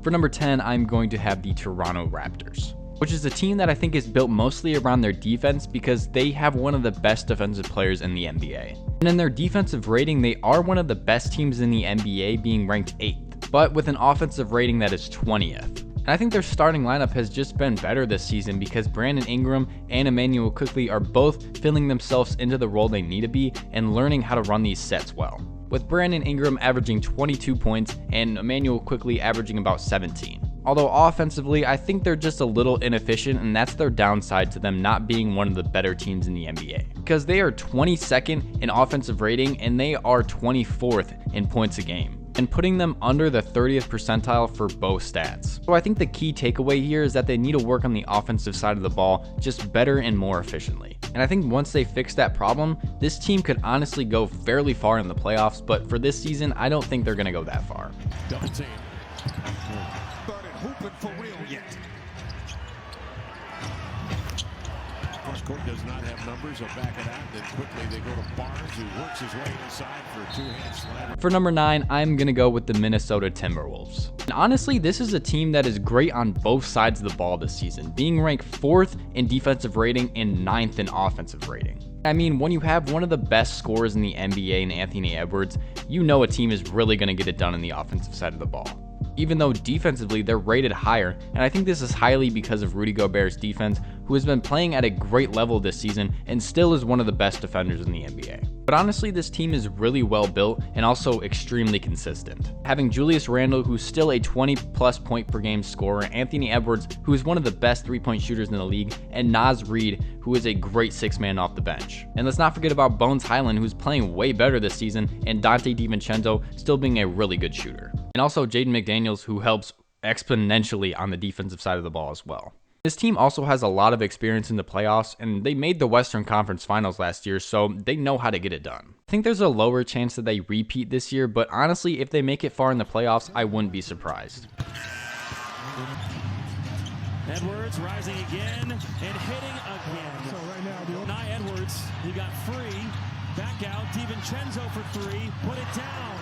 For number 10, I'm going to have the Toronto Raptors, which is a team that I think is built mostly around their defense because they have one of the best defensive players in the NBA. And in their defensive rating, they are one of the best teams in the NBA, being ranked 8th, but with an offensive rating that is 20th. And I think their starting lineup has just been better this season because Brandon Ingram and Emmanuel Quickley are both filling themselves into the role they need to be and learning how to run these sets well, with Brandon Ingram averaging 22 points and Emmanuel Quickley averaging about 17. Although offensively, I think they're just a little inefficient, and that's their downside to them not being one of the better teams in the NBA. Because they are 22nd in offensive rating and they are 24th in points a game, and putting them under the 30th percentile for both stats. So I think the key takeaway here is that they need to work on the offensive side of the ball just better and more efficiently. And I think once they fix that problem, this team could honestly go fairly far in the playoffs, but for this season, I don't think they're going to go that far. Double team. Started hooping for real yet. Court does not have numbers, so back it out. Then quickly they go to Barnes, who works his way inside for a two-hand slam. For number 9, I'm going to go with the Minnesota Timberwolves. And honestly, this is a team that is great on both sides of the ball this season, being ranked 4th in defensive rating and 9th in offensive rating. I mean, when you have one of the best scorers in the NBA in Anthony Edwards, you know a team is really going to get it done in the offensive side of the ball. Even though defensively they're rated higher, and I think this is highly because of Rudy Gobert's defense, who has been playing at a great level this season and still is one of the best defenders in the NBA. But honestly, this team is really well built and also extremely consistent. Having Julius Randle, who's still a 20+ point per game scorer, Anthony Edwards, who is one of the best 3-point shooters in the league, and Naz Reid, who is a great 6-man off the bench. And let's not forget about Bones Highland, who's playing way better this season, and Dante DiVincenzo still being a really good shooter. And also Jaden McDaniels, who helps exponentially on the defensive side of the ball as well. This team also has a lot of experience in the playoffs, and they made the Western Conference Finals last year, so they know how to get it done. I think there's a lower chance that they repeat this year, but honestly, if they make it far in the playoffs, I wouldn't be surprised. Edwards rising again and hitting again. So right now, Edwards, he got free. Back out, DiVincenzo for 3, put it down.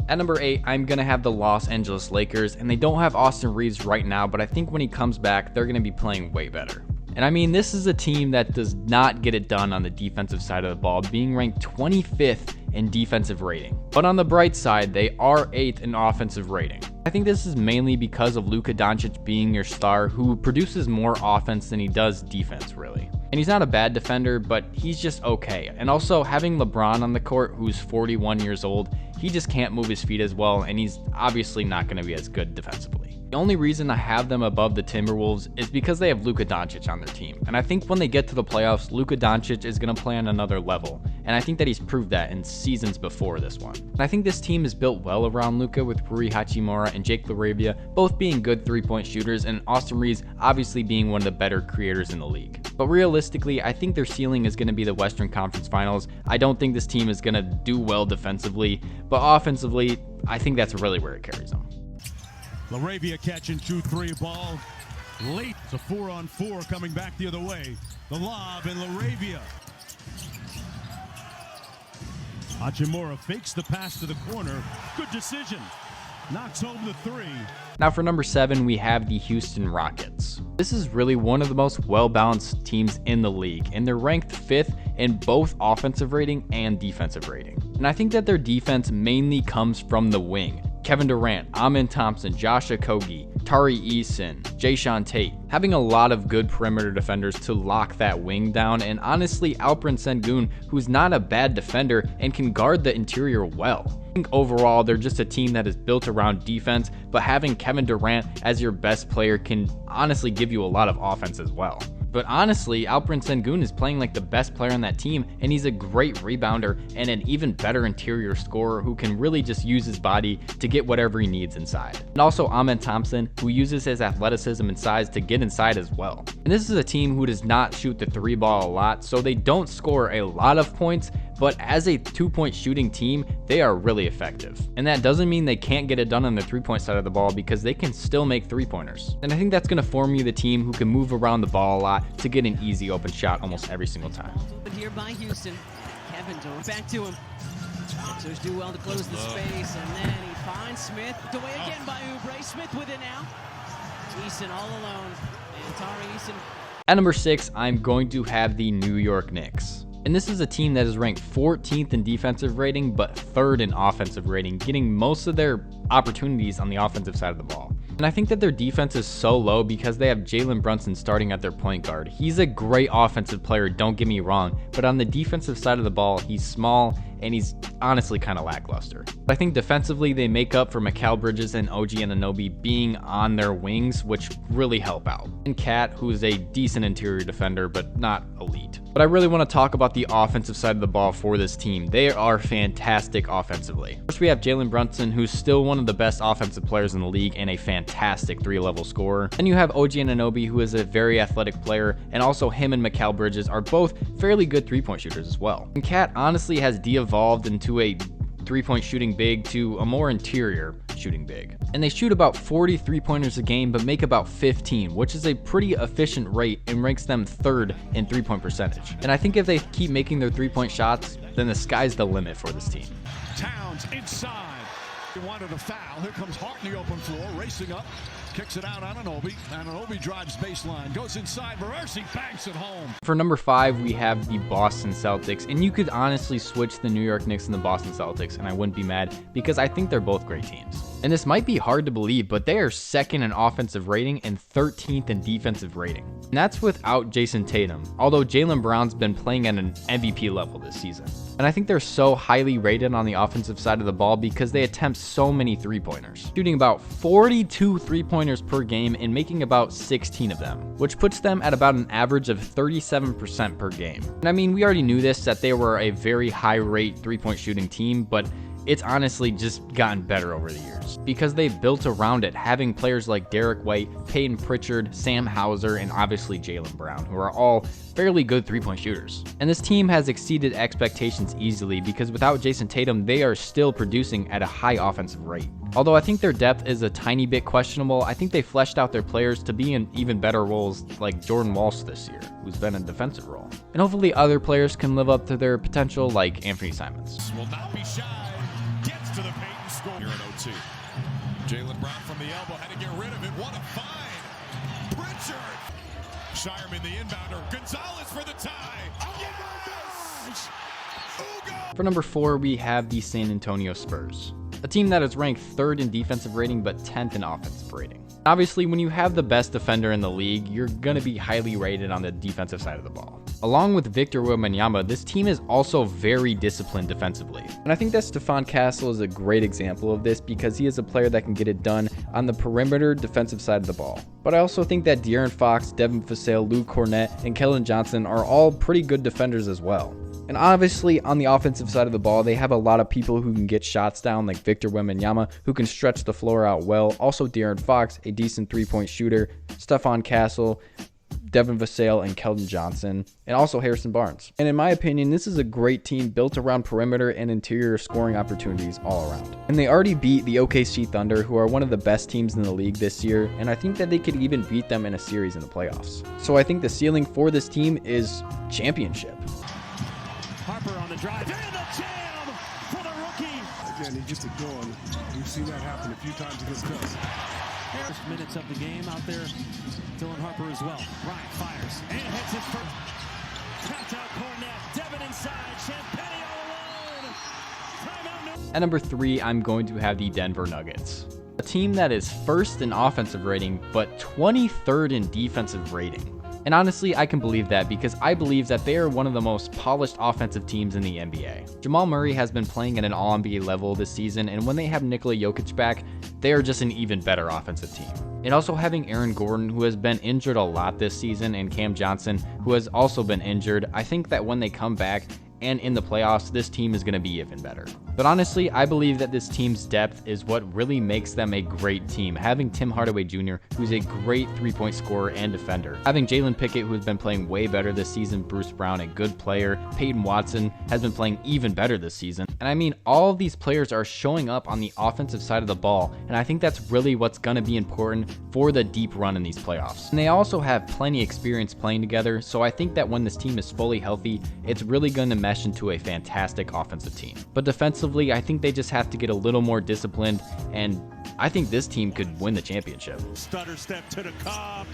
At number 8, I'm going to have the Los Angeles Lakers, and they don't have Austin Reeves right now, but I think when he comes back, they're going to be playing way better. And I mean, this is a team that does not get it done on the defensive side of the ball, being ranked 25th in defensive rating. But on the bright side, they are 8th in offensive rating. I think this is mainly because of Luka Doncic being your star, who produces more offense than he does defense, really. And he's not a bad defender, but he's just okay. And also having LeBron on the court, who's 41 years old, he just can't move his feet as well, and he's obviously not going to be as good defensively. The only reason I have them above the Timberwolves is because they have Luka Doncic on their team. And I think when they get to the playoffs, Luka Doncic is going to play on another level. And I think that he's proved that in seasons before this one. And I think this team is built well around Luka, with Rui Hachimura and Jake LaRavia both being good 3-point shooters, and Austin Reeves obviously being one of the better creators in the league. But realistically, I think their ceiling is going to be the Western Conference Finals. I don't think this team is going to do well defensively, but offensively, I think that's really where it carries them. LaRavia catching 2-3 ball late. It's a 4-on-4 coming back the other way. The lob, and LaRavia. Hachimura fakes the pass to the corner. Good decision. Knocks home the 3. Now for number 7, we have the Houston Rockets. This is really one of the most well-balanced teams in the league, and they're ranked 5th in both offensive rating and defensive rating. And I think that their defense mainly comes from the wing. Kevin Durant, Amen Thompson, Josh Okogie, Tari Eason, Jayshawn Tate, having a lot of good perimeter defenders to lock that wing down, and honestly Alperen Sengun, who's not a bad defender and can guard the interior well. I think overall they're just a team that is built around defense, but having Kevin Durant as your best player can honestly give you a lot of offense as well. But honestly, Alperen Sengun is playing like the best player on that team, and he's a great rebounder and an even better interior scorer who can really just use his body to get whatever he needs inside. And also Amen Thompson, who uses his athleticism and size to get inside as well. And this is a team who does not shoot the 3 ball a lot, so they don't score a lot of points, but as a 2-point shooting team, they are really effective. And that doesn't mean they can't get it done on the 3-point side of the ball, because they can still make 3-pointers. And I think that's going to form you the team who can move around the ball a lot to get an easy open shot almost every single time. Here by Houston, Kevin Durant back to him. Sixers do well to close the space, and then he Finds Smith. Away again by Oubre. Smith with it now. Eason all alone. And Tari Eason. At number 6, I'm going to have the New York Knicks. And this is a team that is ranked 14th in defensive rating, but 3rd in offensive rating, getting most of their opportunities on the offensive side of the ball. And I think that their defense is so low because they have Jalen Brunson starting at their point guard. He's a great offensive player, don't get me wrong, but on the defensive side of the ball, he's small and he's honestly kind of lackluster. I think defensively they make up for Mikal Bridges and OG Anunoby being on their wings, which really help out. And Cat, who is a decent interior defender, but not elite. But I really want to talk about the offensive side of the ball for this team. They are fantastic offensively. First, we have Jalen Brunson, who's still one of the best offensive players in the league and a fantastic 3-level scorer. Then you have OG Anunoby, who is a very athletic player, and also him and Mikal Bridges are both fairly good 3-point shooters as well. And Cat honestly has de-evolved into a 3-point shooting big to a more interior shooting big. And they shoot about 40 3-pointers a game, but make about 15, which is a pretty efficient rate and ranks them 3rd in 3-point percentage. And I think if they keep making their 3-point shots, then the sky's the limit for this team. Towns inside. He wanted a foul. Here comes Hart in the open floor, racing up. Kicks it out on Anunoby. Anunoby drives baseline, goes inside. Morarsi banks it home. For number 5, we have the Boston Celtics, and you could honestly switch the New York Knicks and the Boston Celtics, and I wouldn't be mad because I think they're both great teams. And this might be hard to believe, but they are 2nd in offensive rating and 13th in defensive rating. And that's without Jason Tatum, although Jaylen Brown's been playing at an MVP level this season. And I think they're so highly rated on the offensive side of the ball because they attempt so many 3-pointers, shooting about 42 3-pointers per game and making about 16 of them, which puts them at about an average of 37% per game. And I mean, we already knew this, that they were a very high rate 3-point shooting team, but it's honestly just gotten better over the years because they built around it, having players like Derek White, Peyton Pritchard, Sam Hauser, and obviously Jaylen Brown, who are all fairly good 3-point shooters. And this team has exceeded expectations easily because without Jason Tatum, they are still producing at a high offensive rate. Although I think their depth is a tiny bit questionable, I think they fleshed out their players to be in even better roles like Jordan Walsh this year, who's been in a defensive role. And hopefully other players can live up to their potential like Anthony Simons. Will not be shy. Gets to the paint and scores. Here in OT. Jaylen Brown from the elbow had to get rid of it. What a find. Pritchard. Shireman the inbounder. Gonzalez for the tie. Oh, yes! Ugo. For number 4, we have the San Antonio Spurs, a team that is ranked 3rd in defensive rating but 10th in offensive rating. Obviously, when you have the best defender in the league, you're going to be highly rated on the defensive side of the ball. Along with Victor Wembanyama, this team is also very disciplined defensively. And I think that Stephon Castle is a great example of this because he is a player that can get it done on the perimeter defensive side of the ball. But I also think that De'Aaron Fox, Devin Vassell, Lou Cornette, and Keldon Johnson are all pretty good defenders as well. And obviously, on the offensive side of the ball, they have a lot of people who can get shots down, like Victor Wembanyama, who can stretch the floor out well. Also, De'Aaron Fox, a decent 3-point shooter. Stephon Castle, Devin Vassell, and Keldon Johnson, and also Harrison Barnes. And in my opinion, this is a great team built around perimeter and interior scoring opportunities all around. And they already beat the OKC Thunder, who are one of the best teams in the league this year, and I think that they could even beat them in a series in the playoffs. So I think the ceiling for this team is championship. Harper on the drive and the jam for the rookie. Again, he gets it going. We've seen that happen a few times against us. First minutes of the game out there. Dylan Harper as well. Bryant fires and hits his first. Tapped out Cornette. Devin inside. Champagnie all alone. Timeout. No. At number 3, I'm going to have the Denver Nuggets, a team that is 1st in offensive rating but 23rd in defensive rating. And honestly, I can believe that because I believe that they are one of the most polished offensive teams in the NBA. Jamal Murray has been playing at an all-NBA level this season, and when they have Nikola Jokic back, they are just an even better offensive team. And also having Aaron Gordon, who has been injured a lot this season, and Cam Johnson, who has also been injured, I think that when they come back and in the playoffs, this team is going to be even better. But honestly, I believe that this team's depth is what really makes them a great team. Having Tim Hardaway Jr., who's a great 3-point scorer and defender. Having Jalen Pickett, who's been playing way better this season. Bruce Brown, a good player. Peyton Watson has been playing even better this season. And I mean, all of these players are showing up on the offensive side of the ball, and I think that's really what's going to be important for the deep run in these playoffs. And they also have plenty of experience playing together, so I think that when this team is fully healthy, it's really going to matter mesh into a fantastic offensive team. But defensively, I think they just have to get a little more disciplined, and I think this team could win the championship. Stutter step to the Cobb.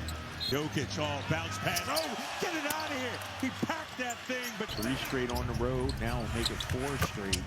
Jokic all bounce pass. Oh, get it out of here. He packed that thing, but 3 straight on the road. Now we'll make it 4 straight.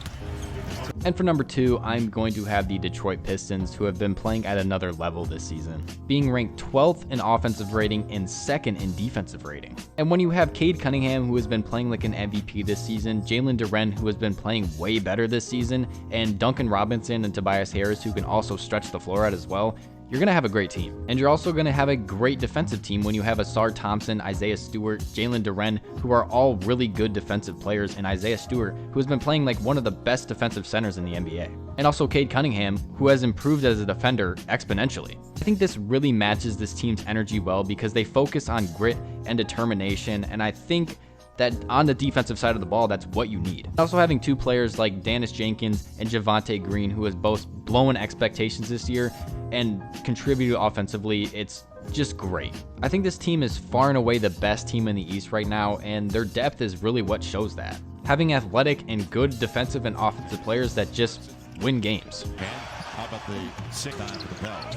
And for number 2, I'm going to have the Detroit Pistons, who have been playing at another level this season, being ranked 12th in offensive rating and 2nd in defensive rating. And when you have Cade Cunningham, who has been playing like an MVP this season, Jalen Duren, who has been playing way better this season, and Duncan Robinson and Tobias Harris, who can also stretch the floor out as well, you're going to have a great team. And you're also going to have a great defensive team when you have Asar Thompson, Isaiah Stewart, Jalen Duren, who are all really good defensive players, and Isaiah Stewart, who has been playing like one of the best defensive centers in the NBA. And also Cade Cunningham, who has improved as a defender exponentially. I think this really matches this team's energy well because they focus on grit and determination, and I think that on the defensive side of the ball, that's what you need. Also having 2 players like Dennis Jenkins and Javonte Green, who has both blown expectations this year and contributed offensively, it's just great. I think this team is far and away the best team in the East right now, and their depth is really what shows that. Having athletic and good defensive and offensive players that just win games. And how about the 6 time for the Pels?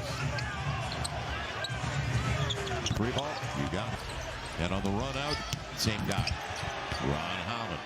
3 ball, you got it. And on the run out, same guy. Ron Holland.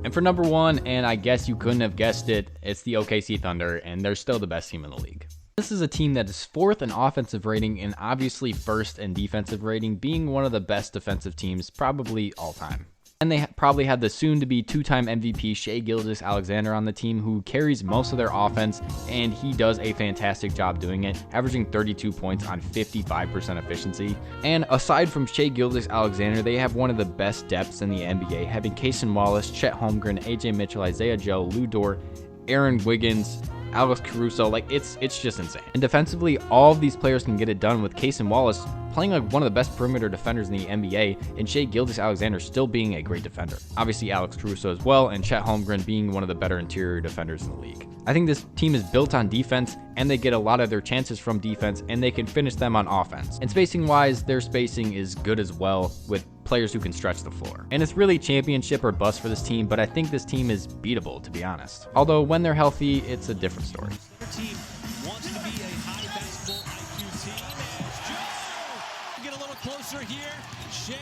And for number 1, and I guess you couldn't have guessed it, it's the OKC Thunder, and they're still the best team in the league. This is a team that is 4th in offensive rating and obviously 1st in defensive rating, being one of the best defensive teams probably all time. And they probably had the soon-to-be 2-time MVP Shai Gilgeous-Alexander on the team, who carries most of their offense, and he does a fantastic job doing it, averaging 32 points on 55% efficiency. And aside from Shai Gilgeous-Alexander, they have one of the best depths in the NBA, having Cason Wallace, Chet Holmgren, AJ Mitchell, Isaiah Joe, Lou Dort, Aaron Wiggins, Alex Caruso. Like, it's just insane. And defensively, all of these players can get it done, with Cason Wallace playing like one of the best perimeter defenders in the NBA, and Shai Gilgeous-Alexander still being a great defender. Obviously Alex Caruso as well, and Chet Holmgren being one of the better interior defenders in the league. I think this team is built on defense, and they get a lot of their chances from defense, and they can finish them on offense. And spacing wise, their spacing is good as well, with players who can stretch the floor. And it's really championship or bust for this team, but I think this team is beatable, to be honest. Although when they're healthy, it's a different story. your team wants to be a high basketball IQ team. As Joe get a little closer here. Shai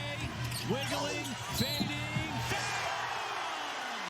wiggling, fading.